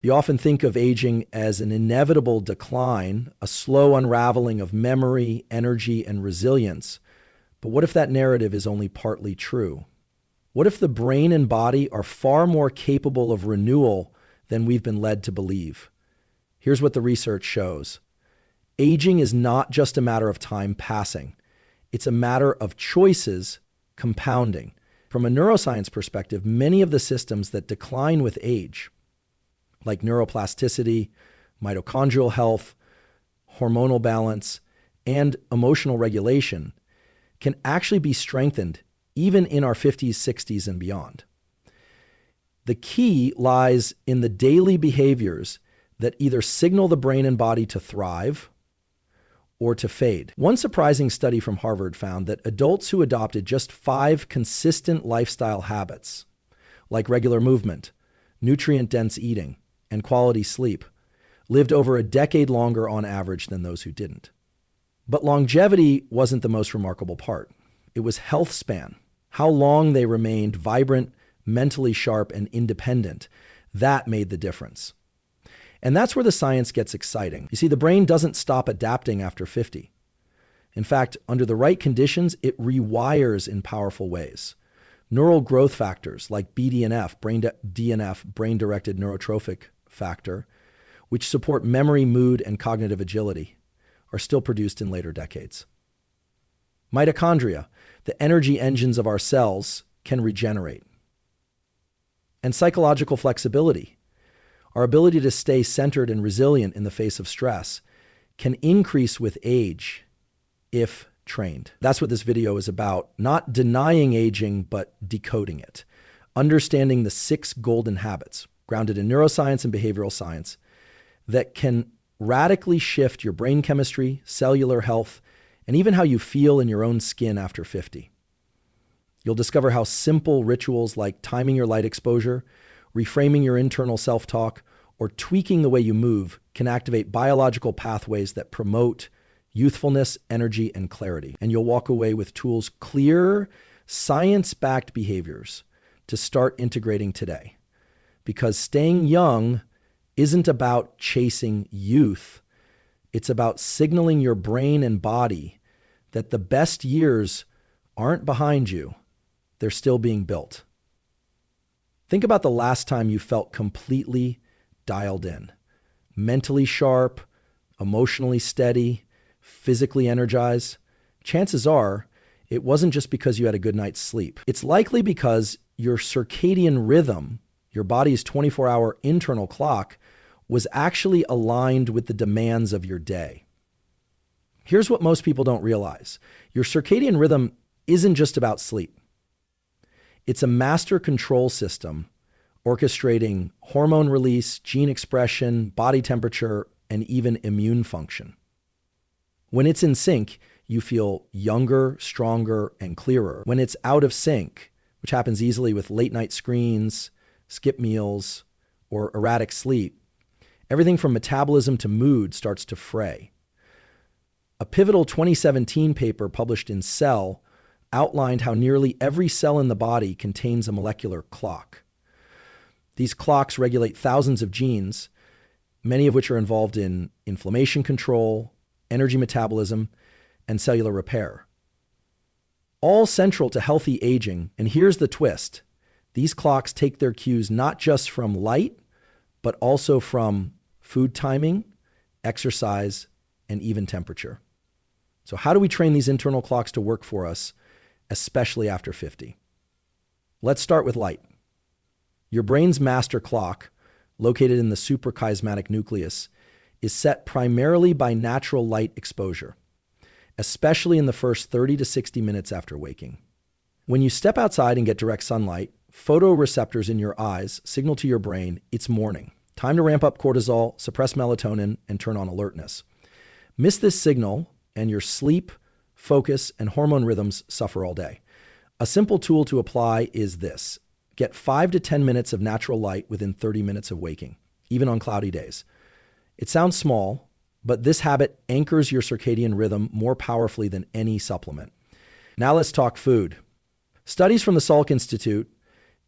You often think of aging as an inevitable decline, a slow unraveling of memory, energy, and resilience. But what if that narrative is only partly true? What if the brain and body are far more capable of renewal than we've been led to believe? Here's what the research shows. Aging is not just a matter of time passing. It's a matter of choices compounding. From a neuroscience perspective, many of the systems that decline with age, like neuroplasticity, mitochondrial health, hormonal balance, and emotional regulation, can actually be strengthened even in our 50s, 60s, and beyond. The key lies in the daily behaviors that either signal the brain and body to thrive or to fade. One surprising study from Harvard found that adults who adopted just 5 consistent lifestyle habits, like regular movement, nutrient-dense eating, and quality sleep, lived over a decade longer on average than those who didn't. But longevity wasn't the most remarkable part. It was health span, how long they remained vibrant, mentally sharp, and independent. That made the difference. And that's where the science gets exciting. You see, the brain doesn't stop adapting after 50. In fact, under the right conditions, it rewires in powerful ways. Neural growth factors like BDNF, brain-directed neurotrophic factor, which support memory, mood, and cognitive agility, are still produced in later decades. Mitochondria, the energy engines of our cells, can regenerate. And psychological flexibility, our ability to stay centered and resilient in the face of stress, can increase with age if trained. That's what this video is about, not denying aging, but decoding it. Understanding the 6 golden habits, grounded in neuroscience and behavioral science, that can radically shift your brain chemistry, cellular health, and even how you feel in your own skin after 50. You'll discover how simple rituals like timing your light exposure, reframing your internal self-talk, or tweaking the way you move can activate biological pathways that promote youthfulness, energy, and clarity. And you'll walk away with tools, clear, science-backed behaviors to start integrating today. Because staying young isn't about chasing youth. It's about signaling your brain and body that the best years aren't behind you. They're still being built. Think about the last time you felt completely dialed in, mentally sharp, emotionally steady, physically energized. Chances are it wasn't just because you had a good night's sleep. It's likely because your circadian rhythm, your body's 24-hour internal clock, was actually aligned with the demands of your day. Here's what most people don't realize. Your circadian rhythm isn't just about sleep. It's a master control system orchestrating hormone release, gene expression, body temperature, and even immune function. When it's in sync, you feel younger, stronger, and clearer. When it's out of sync, which happens easily with late night screens, skip meals, or erratic sleep, everything from metabolism to mood starts to fray. A pivotal 2017 paper published in Cell outlined how nearly every cell in the body contains a molecular clock. These clocks regulate thousands of genes, many of which are involved in inflammation control, energy metabolism, and cellular repair. All central to healthy aging, and here's the twist. These clocks take their cues not just from light, but also from food timing, exercise, and even temperature. So how do we train these internal clocks to work for us, especially after 50? Let's start with light. Your brain's master clock, located in the suprachiasmatic nucleus, is set primarily by natural light exposure, especially in the first 30 to 60 minutes after waking. When you step outside and get direct sunlight, photoreceptors in your eyes signal to your brain it's morning. Time to ramp up cortisol, suppress melatonin, and turn on alertness. Miss this signal, and your sleep, focus, and hormone rhythms suffer all day. A simple tool to apply is this. Get 5 to 10 minutes of natural light within 30 minutes of waking, even on cloudy days. It sounds small, but this habit anchors your circadian rhythm more powerfully than any supplement. Now let's talk food. Studies from the Salk Institute,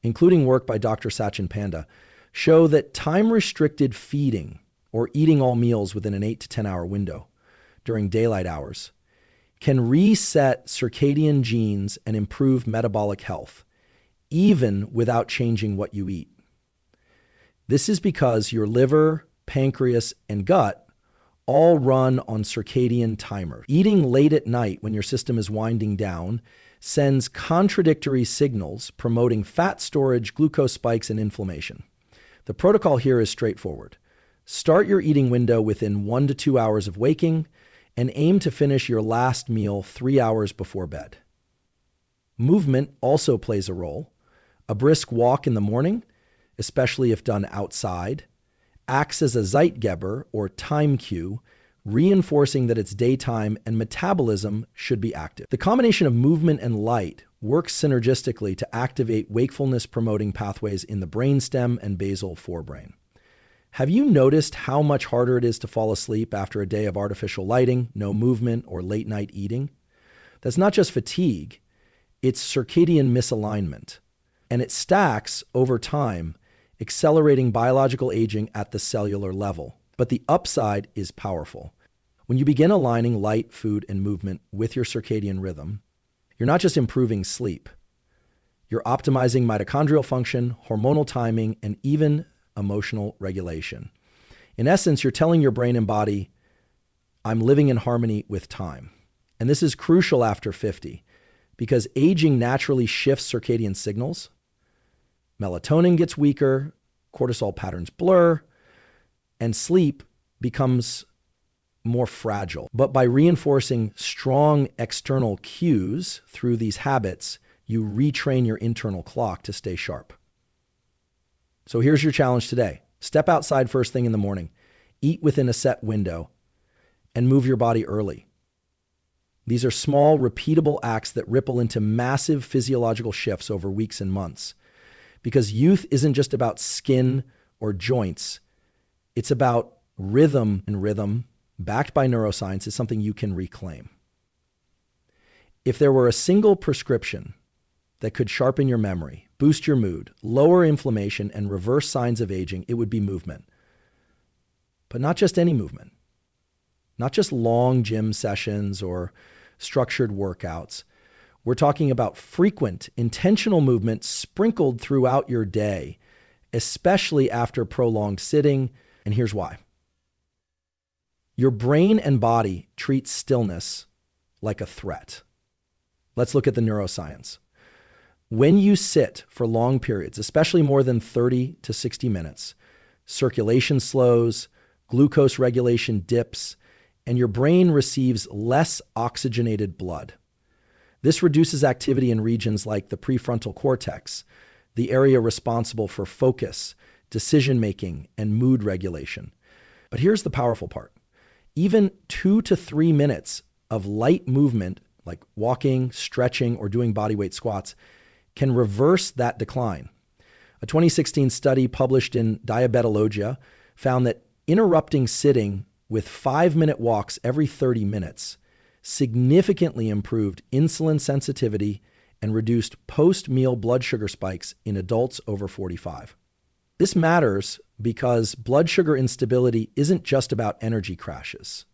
including work by Dr. Sachin Panda, show that time-restricted feeding or eating all meals within an 8 to 10 hour window during daylight hours can reset circadian genes and improve metabolic health, even without changing what you eat. This is because your liver, pancreas, and gut all run on circadian timers. Eating late at night when your system is winding down sends contradictory signals promoting fat storage, glucose spikes, and inflammation. The protocol here is straightforward. Start your eating window within 1 to 2 hours of waking and aim to finish your last meal 3 hours before bed. Movement also plays a role. A brisk walk in the morning, especially if done outside, acts as a Zeitgeber or time cue, reinforcing that it's daytime and metabolism should be active. The combination of movement and light works synergistically to activate wakefulness-promoting pathways in the brainstem and basal forebrain. Have you noticed how much harder it is to fall asleep after a day of artificial lighting, no movement, or late-night eating? That's not just fatigue, it's circadian misalignment, and it stacks over time, accelerating biological aging at the cellular level. But the upside is powerful. When you begin aligning light, food, and movement with your circadian rhythm, you're not just improving sleep, you're optimizing mitochondrial function, hormonal timing, and even emotional regulation. In essence, you're telling your brain and body, I'm living in harmony with time. And this is crucial after 50 because aging naturally shifts circadian signals. Melatonin gets weaker, cortisol patterns blur, and sleep becomes more fragile. But by reinforcing strong external cues through these habits, you retrain your internal clock to stay sharp. So here's your challenge today. Step outside first thing in the morning, eat within a set window, and move your body early. These are small, repeatable acts that ripple into massive physiological shifts over weeks and months. Because youth isn't just about skin or joints. It's about rhythm, and rhythm, backed by neuroscience, is something you can reclaim. If there were a single prescription that could sharpen your memory, boost your mood, lower inflammation, and reverse signs of aging, it would be movement. But not just any movement. Not just long gym sessions or structured workouts. We're talking about frequent, intentional movement sprinkled throughout your day, especially after prolonged sitting. And here's why. Your brain and body treat stillness like a threat. Let's look at the neuroscience. When you sit for long periods, especially more than 30 to 60 minutes, circulation slows, glucose regulation dips, and your brain receives less oxygenated blood. This reduces activity in regions like the prefrontal cortex, the area responsible for focus, decision-making, and mood regulation. But here's the powerful part. Even 2 to 3 minutes of light movement, like walking, stretching, or doing bodyweight squats, can reverse that decline. A 2016 study published in Diabetologia found that interrupting sitting with 5-minute walks every 30 minutes significantly improved insulin sensitivity and reduced post-meal blood sugar spikes in adults over 45. This matters because blood sugar instability isn't just about energy crashes.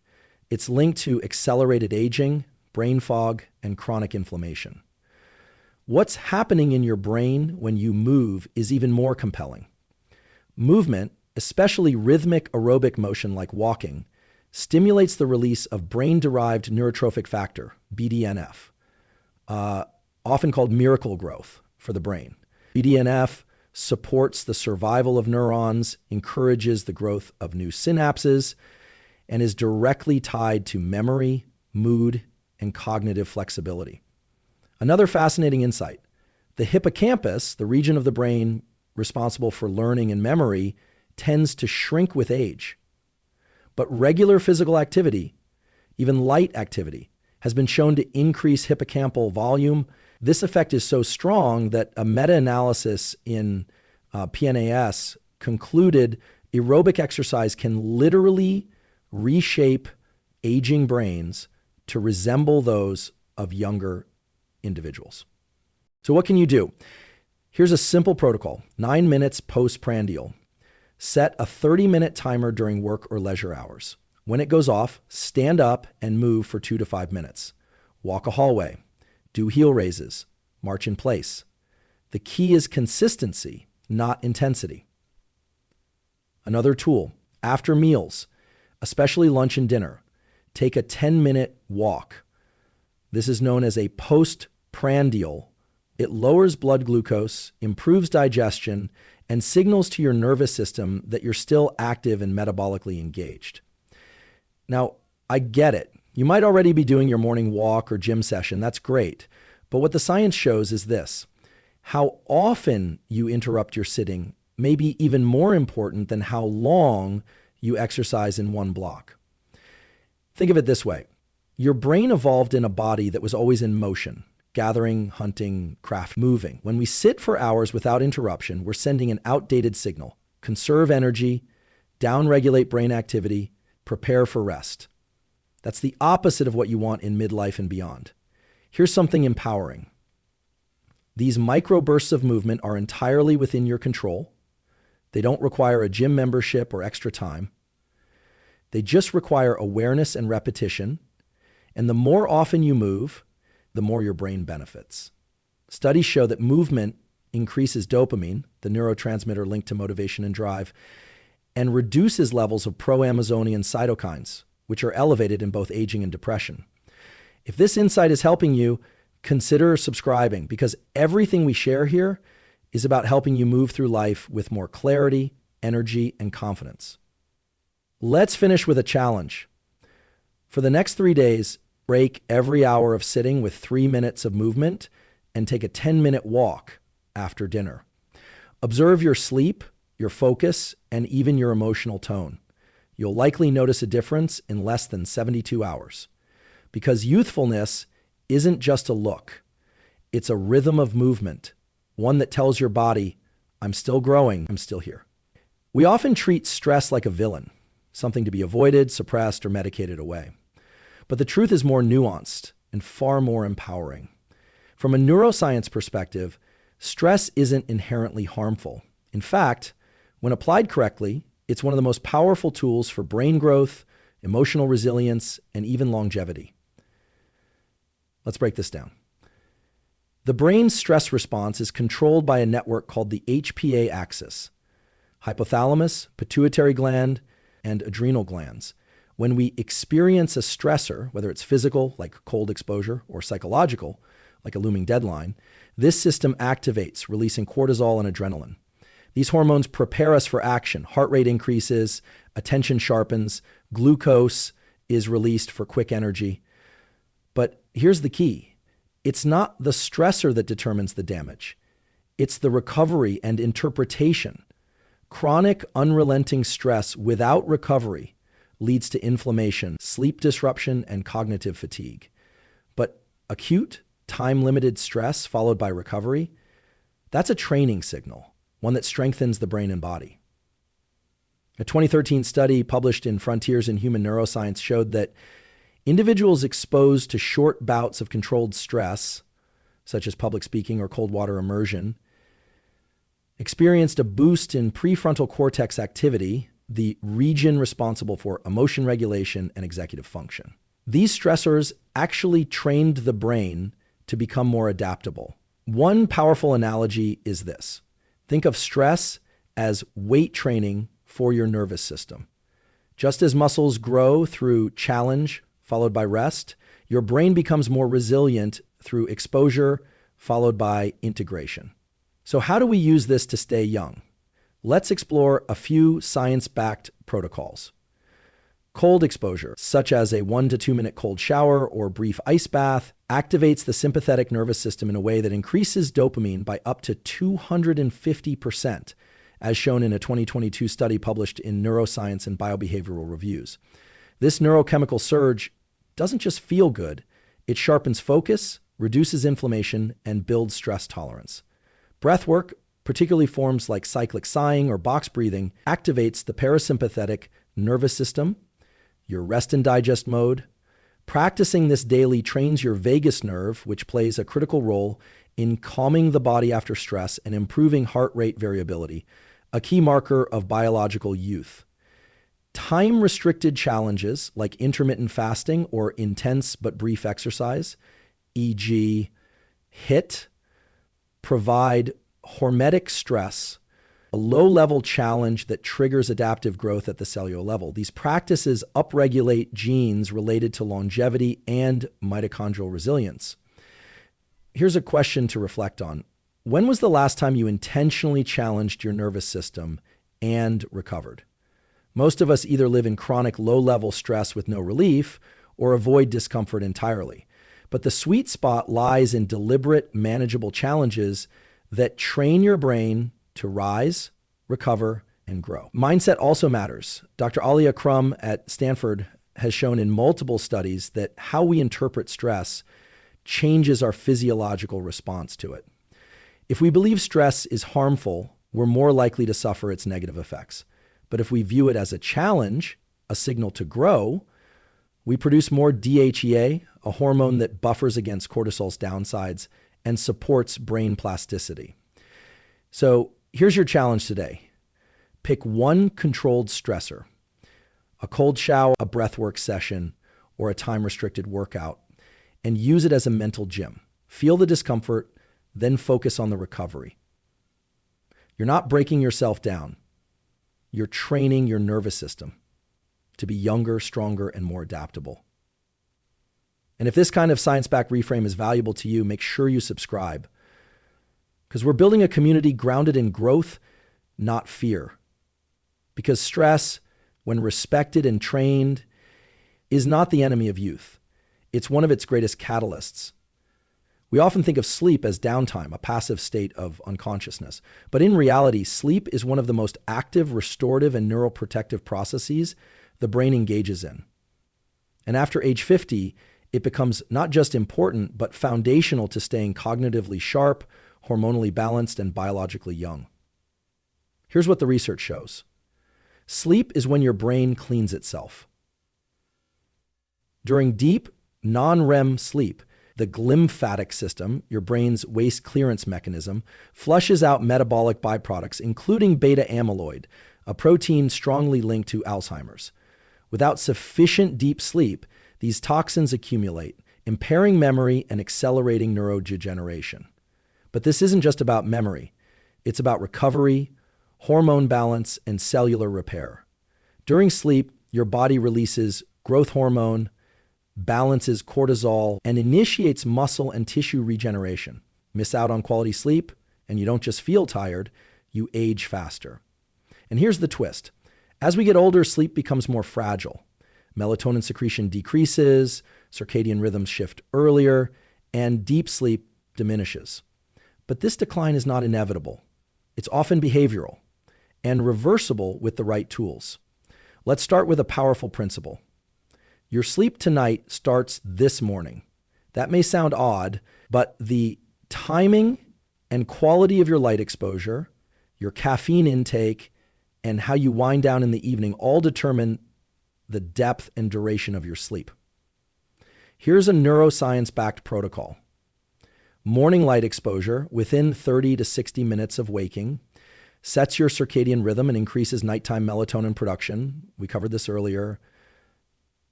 It's linked to accelerated aging, brain fog, and chronic inflammation. What's happening in your brain when you move is even more compelling. Movement, especially rhythmic aerobic motion like walking, stimulates the release of brain-derived neurotrophic factor, BDNF, often called miracle growth for the brain. BDNF supports the survival of neurons, encourages the growth of new synapses, and is directly tied to memory, mood, and cognitive flexibility. Another fascinating insight, the hippocampus, the region of the brain responsible for learning and memory, tends to shrink with age. But regular physical activity, even light activity, has been shown to increase hippocampal volume. This effect is so strong that a meta-analysis in PNAS concluded aerobic exercise can literally reshape aging brains to resemble those of younger individuals. So what can you do? Here's a simple protocol. 9 minutes postprandial. Set a 30-minute timer during work or leisure hours. When it goes off, stand up and move for 2 to 5 minutes. Walk a hallway. Do heel raises. March in place. The key is consistency, not intensity. Another tool, after meals, especially lunch and dinner, take a 10-minute walk. This is known as a postprandial. It lowers blood glucose, improves digestion, and signals to your nervous system that you're still active and metabolically engaged. Now, I get it. You might already be doing your morning walk or gym session. That's great. But what the science shows is this: how often you interrupt your sitting may be even more important than how long you exercise in one block. Think of it this way. Your brain evolved in a body that was always in motion: gathering, hunting, craft, moving. When we sit for hours without interruption, we're sending an outdated signal: conserve energy, downregulate brain activity, prepare for rest. That's the opposite of what you want in midlife and beyond. Here's something empowering. These microbursts of movement are entirely within your control. They don't require a gym membership or extra time. They just require awareness and repetition. And the more often you move, the more your brain benefits. Studies show that movement increases dopamine, the neurotransmitter linked to motivation and drive, and reduces levels of pro-Amazonian cytokines, which are elevated in both aging and depression. If this insight is helping you, consider subscribing, because everything we share here is about helping you move through life with more clarity, energy, and confidence. Let's finish with a challenge. For the next 3 days, break every hour of sitting with 3 minutes of movement and take a 10-minute walk after dinner. Observe your sleep, your focus, and even your emotional tone. You'll likely notice a difference in less than 72 hours. Because youthfulness isn't just a look. It's a rhythm of movement, one that tells your body, I'm still growing, I'm still here. We often treat stress like a villain, something to be avoided, suppressed, or medicated away. But the truth is more nuanced and far more empowering. From a neuroscience perspective, stress isn't inherently harmful. In fact, when applied correctly, it's one of the most powerful tools for brain growth, emotional resilience, and even longevity. Let's break this down. The brain's stress response is controlled by a network called the HPA axis: hypothalamus, pituitary gland, and adrenal glands. When we experience a stressor, whether it's physical, like cold exposure, or psychological, like a looming deadline, this system activates, releasing cortisol and adrenaline. These hormones prepare us for action. Heart rate increases, attention sharpens, glucose is released for quick energy. But here's the key. It's not the stressor that determines the damage. It's the recovery and interpretation. Chronic, unrelenting stress without recovery leads to inflammation, sleep disruption, and cognitive fatigue. But acute, time-limited stress followed by recovery, that's a training signal, one that strengthens the brain and body. A 2013 study published in Frontiers in Human Neuroscience showed that individuals exposed to short bouts of controlled stress, such as public speaking or cold water immersion, experienced a boost in prefrontal cortex activity, the region responsible for emotion regulation and executive function. These stressors actually trained the brain to become more adaptable. One powerful analogy is this. Think of stress as weight training for your nervous system. Just as muscles grow through challenge followed by rest, your brain becomes more resilient through exposure followed by integration. So how do we use this to stay young? Let's explore a few science-backed protocols. Cold exposure, such as a 1 to 2 minute cold shower or brief ice bath, activates the sympathetic nervous system in a way that increases dopamine by up to 250%, as shown in a 2022 study published in Neuroscience and Biobehavioral Reviews. This neurochemical surge doesn't just feel good, it sharpens focus, reduces inflammation, and builds stress tolerance. Breath work, particularly forms like cyclic sighing or box breathing, activates the parasympathetic nervous system, your rest and digest mode. Practicing this daily trains your vagus nerve, which plays a critical role in calming the body after stress and improving heart rate variability, a key marker of biological youth. Time-restricted challenges like intermittent fasting or intense but brief exercise, e.g., HIIT, provide hormetic stress, a low-level challenge that triggers adaptive growth at the cellular level. These practices upregulate genes related to longevity and mitochondrial resilience. Here's a question to reflect on. When was the last time you intentionally challenged your nervous system and recovered? Most of us either live in chronic low-level stress with no relief or avoid discomfort entirely. But the sweet spot lies in deliberate, manageable challenges that train your brain to rise, recover, and grow. Mindset also matters. Dr. Alia Crum at Stanford has shown in multiple studies that how we interpret stress changes our physiological response to it. If we believe stress is harmful, we're more likely to suffer its negative effects. But if we view it as a challenge, a signal to grow, we produce more DHEA, a hormone that buffers against cortisol's downsides and supports brain plasticity. So here's your challenge today. Pick one controlled stressor, a cold shower, a breathwork session, or a time-restricted workout, and use it as a mental gym. Feel the discomfort, then focus on the recovery. You're not breaking yourself down. You're training your nervous system to be younger, stronger, and more adaptable. And if this kind of science-backed reframe is valuable to you, make sure you subscribe, because we're building a community grounded in growth, not fear. Because stress, when respected and trained, is not the enemy of youth. It's one of its greatest catalysts. We often think of sleep as downtime, a passive state of unconsciousness. But in reality, sleep is one of the most active, restorative, and neuroprotective processes the brain engages in. And after age 50, it becomes not just important, but foundational to staying cognitively sharp, hormonally balanced, and biologically young. Here's what the research shows. Sleep is when your brain cleans itself. During deep, non-REM sleep, the glymphatic system, your brain's waste clearance mechanism, flushes out metabolic byproducts, including beta amyloid, a protein strongly linked to Alzheimer's. Without sufficient deep sleep, these toxins accumulate, impairing memory and accelerating neurodegeneration. But this isn't just about memory. It's about recovery, hormone balance, and cellular repair. During sleep, your body releases growth hormone, balances cortisol, and initiates muscle and tissue regeneration. Miss out on quality sleep, and you don't just feel tired, you age faster. And here's the twist. As we get older, sleep becomes more fragile. Melatonin secretion decreases, circadian rhythms shift earlier, and deep sleep diminishes. But this decline is not inevitable. It's often behavioral and reversible with the right tools. Let's start with a powerful principle. Your sleep tonight starts this morning. That may sound odd, but the timing and quality of your light exposure, your caffeine intake, and how you wind down in the evening all determine the depth and duration of your sleep. Here's a neuroscience-backed protocol. Morning light exposure within 30 to 60 minutes of waking sets your circadian rhythm and increases nighttime melatonin production. We covered this earlier,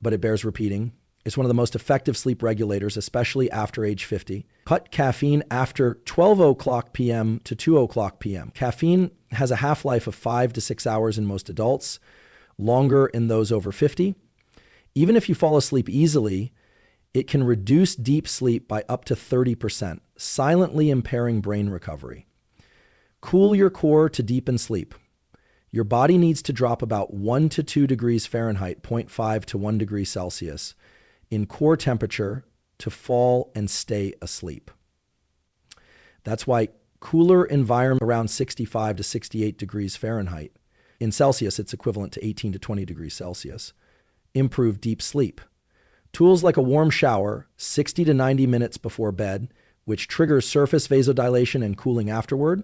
but it bears repeating. It's one of the most effective sleep regulators, especially after age 50. Cut caffeine after 12 o'clock p.m. to 2 o'clock p.m. Caffeine has a half-life of 5 to 6 hours in most adults, longer in those over 50. Even if you fall asleep easily, it can reduce deep sleep by up to 30%, silently impairing brain recovery. Cool your core to deepen sleep. Your body needs to drop about 1 to 2 degrees Fahrenheit, 0.5 to 1 degree Celsius, in core temperature to fall and stay asleep. That's why cooler environment around 65 to 68 degrees Fahrenheit. In Celsius, it's equivalent to 18 to 20 degrees Celsius. Improve deep sleep. Tools like a warm shower 60 to 90 minutes before bed, which triggers surface vasodilation and cooling afterward,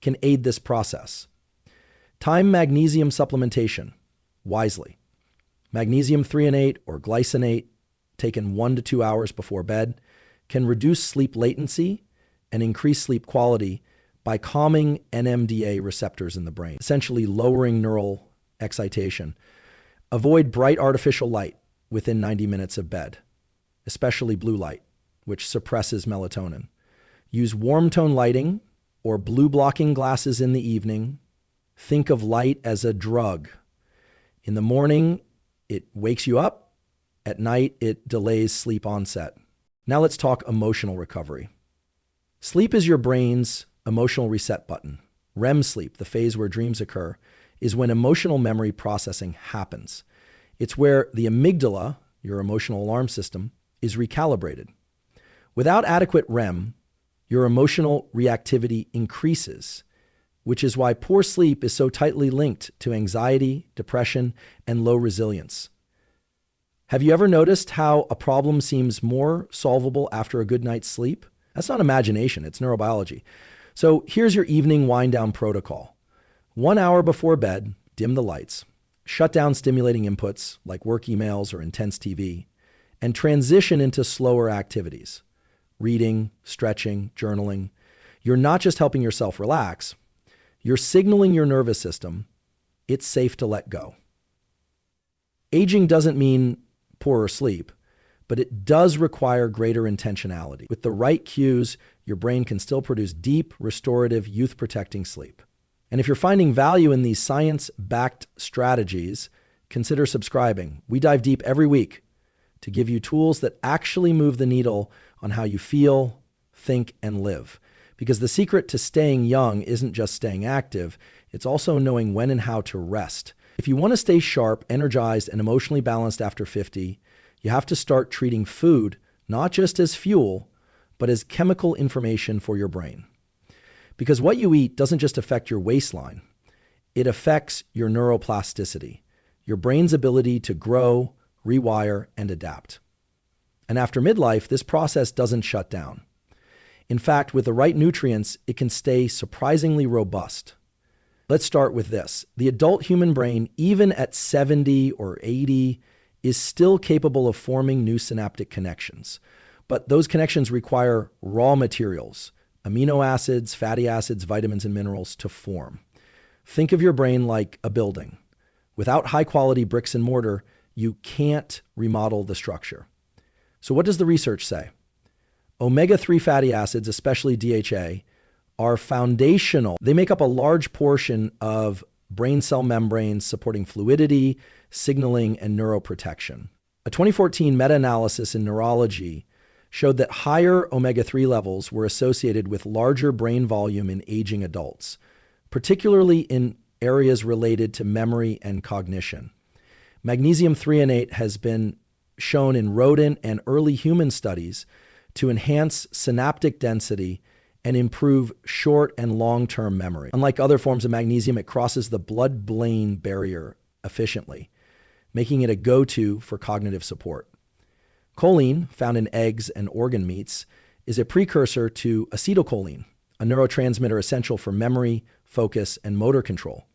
can aid this process. Time magnesium supplementation wisely. Magnesium threonate or glycinate, taken 1 to 2 hours before bed, can reduce sleep latency and increase sleep quality by calming NMDA receptors in the brain, essentially lowering neural excitation. Avoid bright artificial light within 90 minutes of bed, especially blue light, which suppresses melatonin. Use warm tone lighting or blue blocking glasses in the evening. Think of light as a drug. In the morning, it wakes you up. At night, it delays sleep onset. Now let's talk emotional recovery. Sleep is your brain's emotional reset button. REM sleep, the phase where dreams occur, is when emotional memory processing happens. It's where the amygdala, your emotional alarm system, is recalibrated. Without adequate REM, your emotional reactivity increases, which is why poor sleep is so tightly linked to anxiety, depression, and low resilience. Have you ever noticed how a problem seems more solvable after a good night's sleep? That's not imagination, it's neurobiology. So here's your evening wind-down protocol. 1 hour before bed, dim the lights, shut down stimulating inputs like work emails or intense TV, and transition into slower activities. Reading, stretching, journaling. You're not just helping yourself relax, you're signaling your nervous system it's safe to let go. Aging doesn't mean poorer sleep, but it does require greater intentionality. With the right cues, your brain can still produce deep, restorative, youth-protecting sleep. And if you're finding value in these science-backed strategies, consider subscribing. We dive deep every week to give you tools that actually move the needle on how you feel, think, and live. Because the secret to staying young isn't just staying active, it's also knowing when and how to rest. If you want to stay sharp, energized, and emotionally balanced after 50, you have to start treating food not just as fuel, but as chemical information for your brain. Because what you eat doesn't just affect your waistline, it affects your neuroplasticity, your brain's ability to grow, rewire, and adapt. And after midlife, this process doesn't shut down. In fact, with the right nutrients, it can stay surprisingly robust. Let's start with this. The adult human brain, even at 70 or 80, is still capable of forming new synaptic connections. But those connections require raw materials, amino acids, fatty acids, vitamins, and minerals to form. Think of your brain like a building. Without high-quality bricks and mortar, you can't remodel the structure. So what does the research say? Omega-3 fatty acids, especially DHA, are foundational. They make up a large portion of brain cell membranes supporting fluidity, signaling, and neuroprotection. A 2014 meta-analysis in neurology showed that higher omega-3 levels were associated with larger brain volume in aging adults, particularly in areas related to memory and cognition. Magnesium threonate has been shown in rodent and early human studies to enhance synaptic density and improve short and long-term memory. Unlike other forms of magnesium, it crosses the blood-brain barrier efficiently, making it a go-to for cognitive support. Choline, found in eggs and organ meats, is a precursor to acetylcholine, a neurotransmitter essential for memory, focus, and motor control.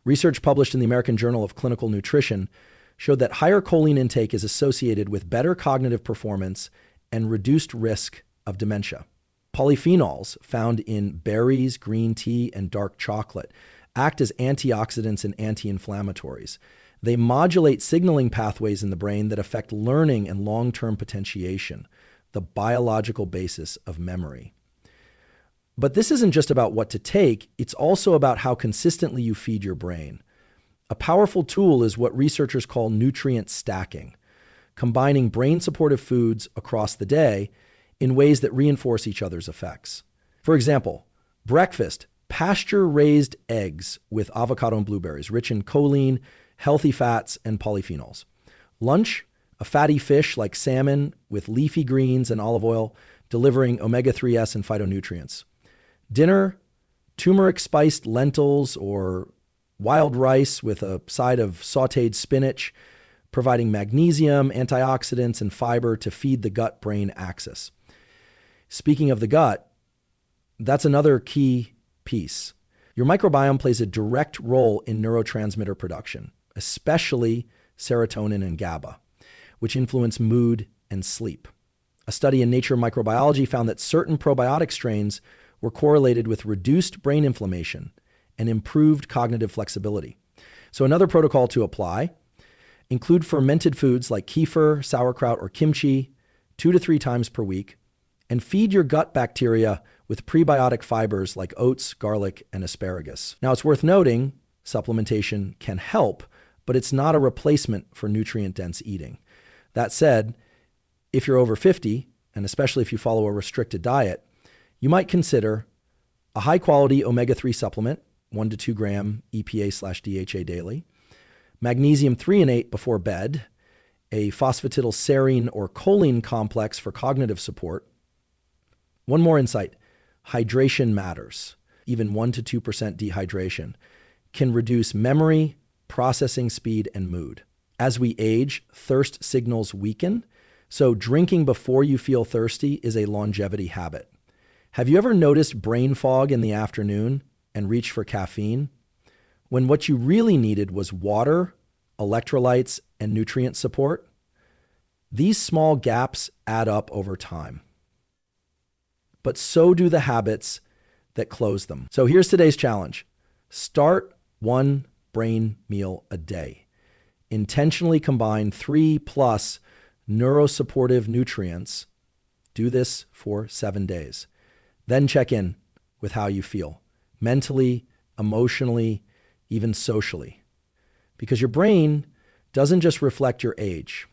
Research published in the American Journal of Clinical Nutrition showed that higher choline intake is associated with better cognitive performance and reduced risk of dementia. Polyphenols, found in berries, green tea, and dark chocolate, act as antioxidants and anti-inflammatories. They modulate signaling pathways in the brain that affect learning and long-term potentiation, the biological basis of memory. But this isn't just about what to take, it's also about how consistently you feed your brain. A powerful tool is what researchers call nutrient stacking, combining brain-supportive foods across the day in ways that reinforce each other's effects. For example, breakfast, pasture-raised eggs with avocado and blueberries, rich in choline, healthy fats, and polyphenols. Lunch, a fatty fish like salmon with leafy greens and olive oil, delivering omega-3s and phytonutrients. Dinner, turmeric-spiced lentils or wild rice with a side of sautéed spinach, providing magnesium, antioxidants, and fiber to feed the gut-brain axis. Speaking of the gut, that's another key piece. Your microbiome plays a direct role in neurotransmitter production, especially serotonin and GABA, which influence mood and sleep. A study in Nature Microbiology found that certain probiotic strains were correlated with reduced brain inflammation and improved cognitive flexibility. So another protocol to apply: include fermented foods like kefir, sauerkraut, or kimchi 2 to 3 times per week, and feed your gut bacteria with prebiotic fibers like oats, garlic, and asparagus. Now, it's worth noting supplementation can help, but it's not a replacement for nutrient-dense eating. That said, if you're over 50, and especially if you follow a restricted diet, you might consider a high-quality omega-3 supplement, 1 to 2 gram EPA/DHA daily, magnesium threonate before bed, a phosphatidylserine or choline complex for cognitive support. One more insight: hydration matters. Even 1 to 2% dehydration can reduce memory, processing speed, and mood. As we age, thirst signals weaken, so drinking before you feel thirsty is a longevity habit. Have you ever noticed brain fog in the afternoon and reached for caffeine, when what you really needed was water, electrolytes, and nutrient support? These small gaps add up over time. But so do the habits that close them. So here's today's challenge. Start one brain meal a day. Intentionally combine 3+ neurosupportive nutrients. Do this for 7 days. Then check in with how you feel, mentally, emotionally, even socially. Because your brain doesn't just reflect your age.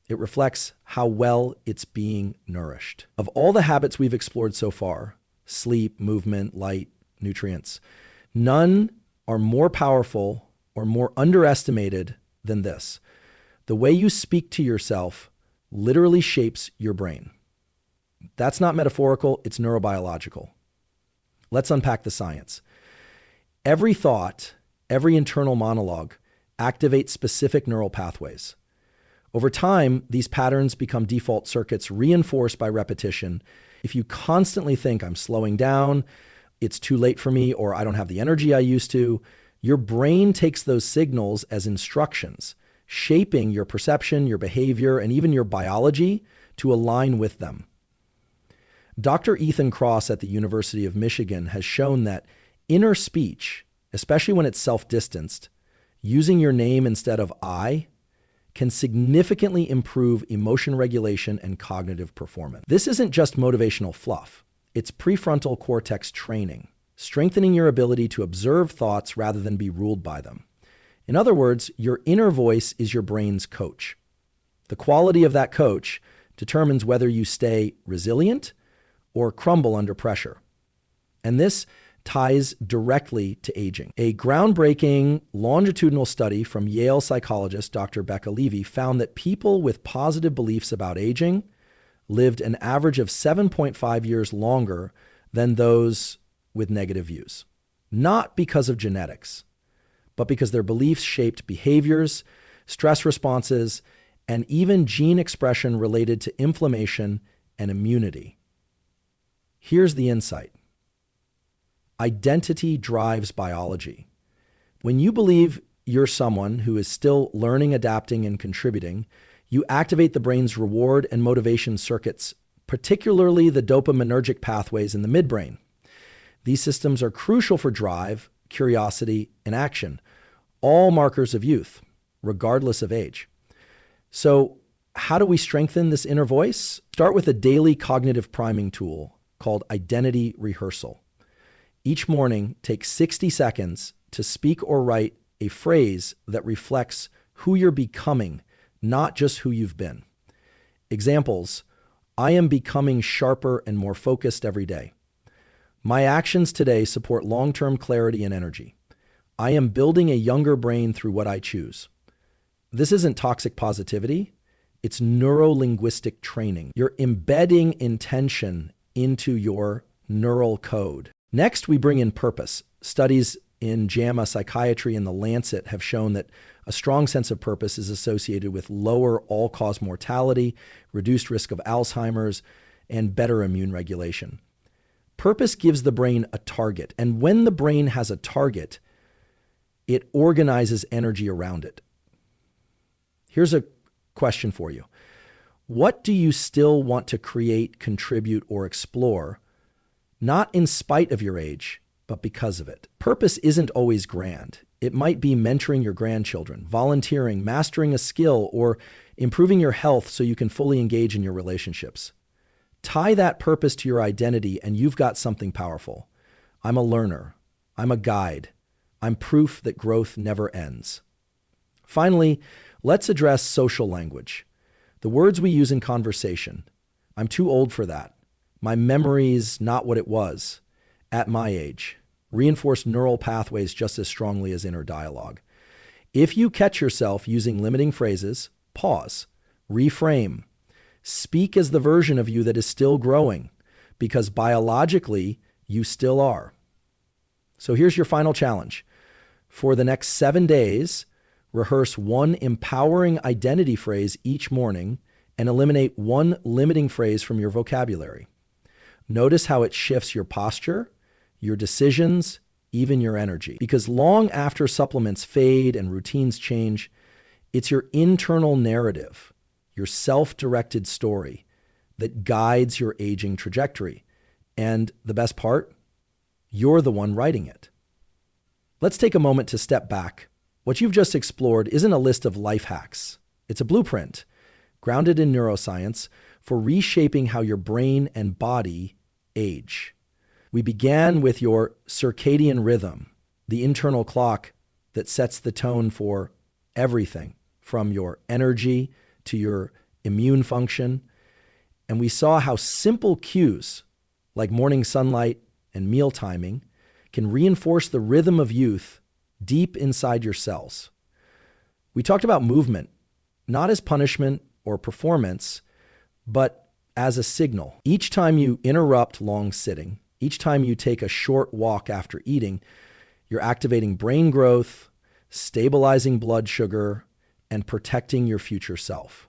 It reflects how well it's being nourished. Of all the habits we've explored so far, sleep, movement, light, nutrients, none are more powerful or more underestimated than this. The way you speak to yourself literally shapes your brain. That's not metaphorical, it's neurobiological. Let's unpack the science. Every thought, every internal monologue activates specific neural pathways. Over time, these patterns become default circuits reinforced by repetition. If you constantly think, I'm slowing down, it's too late for me, or I don't have the energy I used to, your brain takes those signals as instructions, shaping your perception, your behavior, and even your biology to align with them. Dr. Ethan Kross at the University of Michigan has shown that inner speech, especially when it's self-distanced, using your name instead of I, can significantly improve emotion regulation and cognitive performance. This isn't just motivational fluff. It's prefrontal cortex training, strengthening your ability to observe thoughts rather than be ruled by them. In other words, your inner voice is your brain's coach. The quality of that coach determines whether you stay resilient or crumble under pressure. And this ties directly to aging. A groundbreaking longitudinal study from Yale psychologist Dr. Becca Levy found that people with positive beliefs about aging lived an average of 7.5 years longer than those with negative views. Not because of genetics, but because their beliefs shaped behaviors, stress responses, and even gene expression related to inflammation and immunity. Here's the insight. Identity drives biology. When you believe you're someone who is still learning, adapting, and contributing, you activate the brain's reward and motivation circuits, particularly the dopaminergic pathways in the midbrain. These systems are crucial for drive, curiosity, and action, all markers of youth, regardless of age. So, how do we strengthen this inner voice? Start with a daily cognitive priming tool called identity rehearsal. Each morning, take 60 seconds to speak or write a phrase that reflects who you're becoming, not just who you've been. Examples: I am becoming sharper and more focused every day. My actions today support long-term clarity and energy. I am building a younger brain through what I choose. This isn't toxic positivity. It's neuro-linguistic training. You're embedding intention into your neural code. Next, we bring in purpose. Studies in JAMA Psychiatry and The Lancet have shown that a strong sense of purpose is associated with lower all-cause mortality, reduced risk of Alzheimer's, and better immune regulation. Purpose gives the brain a target, and when the brain has a target, it organizes energy around it. Here's a question for you. What do you still want to create, contribute, or explore not in spite of your age, but because of it. Purpose isn't always grand. It might be mentoring your grandchildren, volunteering, mastering a skill, or improving your health so you can fully engage in your relationships. Tie that purpose to your identity and you've got something powerful. I'm a learner. I'm a guide. I'm proof that growth never ends. Finally, let's address social language. The words we use in conversation. I'm too old for that. My memory's not what it was. At my age. Reinforce neural pathways just as strongly as inner dialogue. If you catch yourself using limiting phrases, pause, reframe, speak as the version of you that is still growing, because biologically, you still are. So here's your final challenge. For the next 7 days, rehearse one empowering identity phrase each morning and eliminate one limiting phrase from your vocabulary. Notice how it shifts your posture, your decisions, even your energy. Because long after supplements fade and routines change, it's your internal narrative, your self-directed story that guides your aging trajectory. And the best part, you're the one writing it. Let's take a moment to step back. What you've just explored isn't a list of life hacks. It's a blueprint, grounded in neuroscience, for reshaping how your brain and body age. We began with your circadian rhythm, the internal clock that sets the tone for everything, from your energy to your immune function. And we saw how simple cues like morning sunlight and meal timing can reinforce the rhythm of youth deep inside your cells. We talked about movement, not as punishment or performance, but as a signal. Each time you interrupt long sitting, each time you take a short walk after eating, you're activating brain growth, stabilizing blood sugar, and protecting your future self.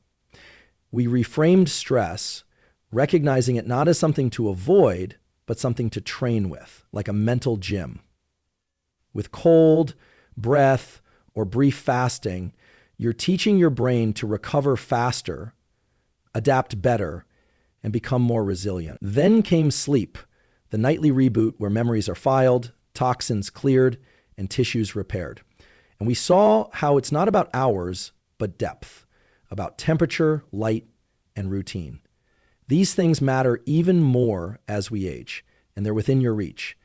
We reframed stress, recognizing it not as something to avoid, but something to train with, like a mental gym. With cold, breath, or brief fasting, you're teaching your brain to recover faster, adapt better, and become more resilient. Then came sleep, the nightly reboot where memories are filed, toxins cleared, and tissues repaired. And we saw how it's not about hours, but depth, about temperature, light, and routine. These things matter even more as we age, and they're within your reach.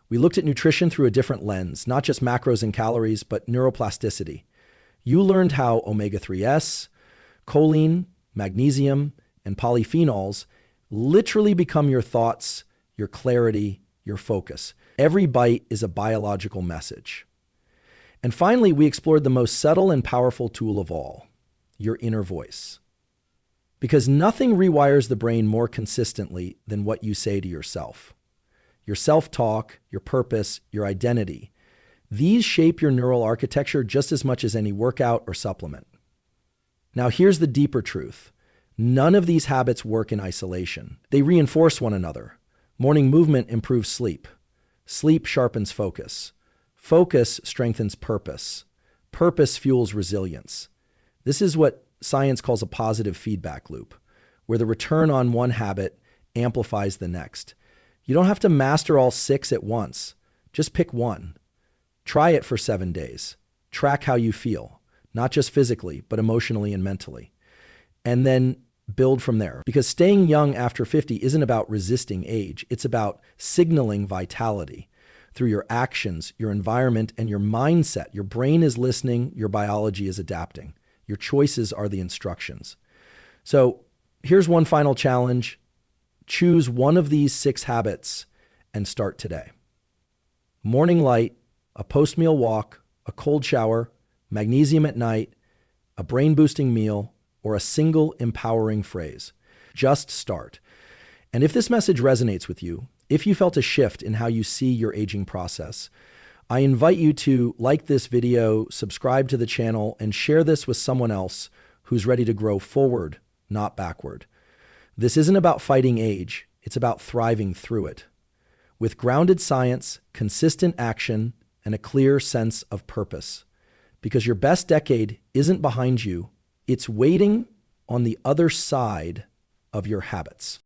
We looked at nutrition through a different lens, not just macros and calories, but neuroplasticity. You learned how omega-3s, choline, magnesium, and polyphenols literally become your thoughts, your clarity, your focus. Every bite is a biological message. And finally, we explored the most subtle and powerful tool of all, your inner voice. Because nothing rewires the brain more consistently than what you say to yourself. Your self-talk, your purpose, your identity. These shape your neural architecture just as much as any workout or supplement. Now here's the deeper truth. None of these habits work in isolation. They reinforce one another. Morning movement improves sleep. Sleep sharpens focus. Focus strengthens purpose. Purpose fuels resilience. This is what science calls a positive feedback loop, where the return on one habit amplifies the next. You don't have to master all 6 at once. Just pick one. Try it for 7 days. Track how you feel, not just physically, but emotionally and mentally. And then build from there. Because staying young after 50 isn't about resisting age. It's about signaling vitality through your actions, your environment, and your mindset. Your brain is listening, your biology is adapting. Your choices are the instructions. So here's one final challenge. Choose one of these 6 habits and start today. Morning light, a post-meal walk, a cold shower, magnesium at night, a brain-boosting meal, or a single empowering phrase. Just start. And if this message resonates with you, if you felt a shift in how you see your aging process, I invite you to like this video, subscribe to the channel, and share this with someone else who's ready to grow forward, not backward. This isn't about fighting age, it's about thriving through it. With grounded science, consistent action, and a clear sense of purpose. Because your best decade isn't behind you, it's waiting on the other side of your habits.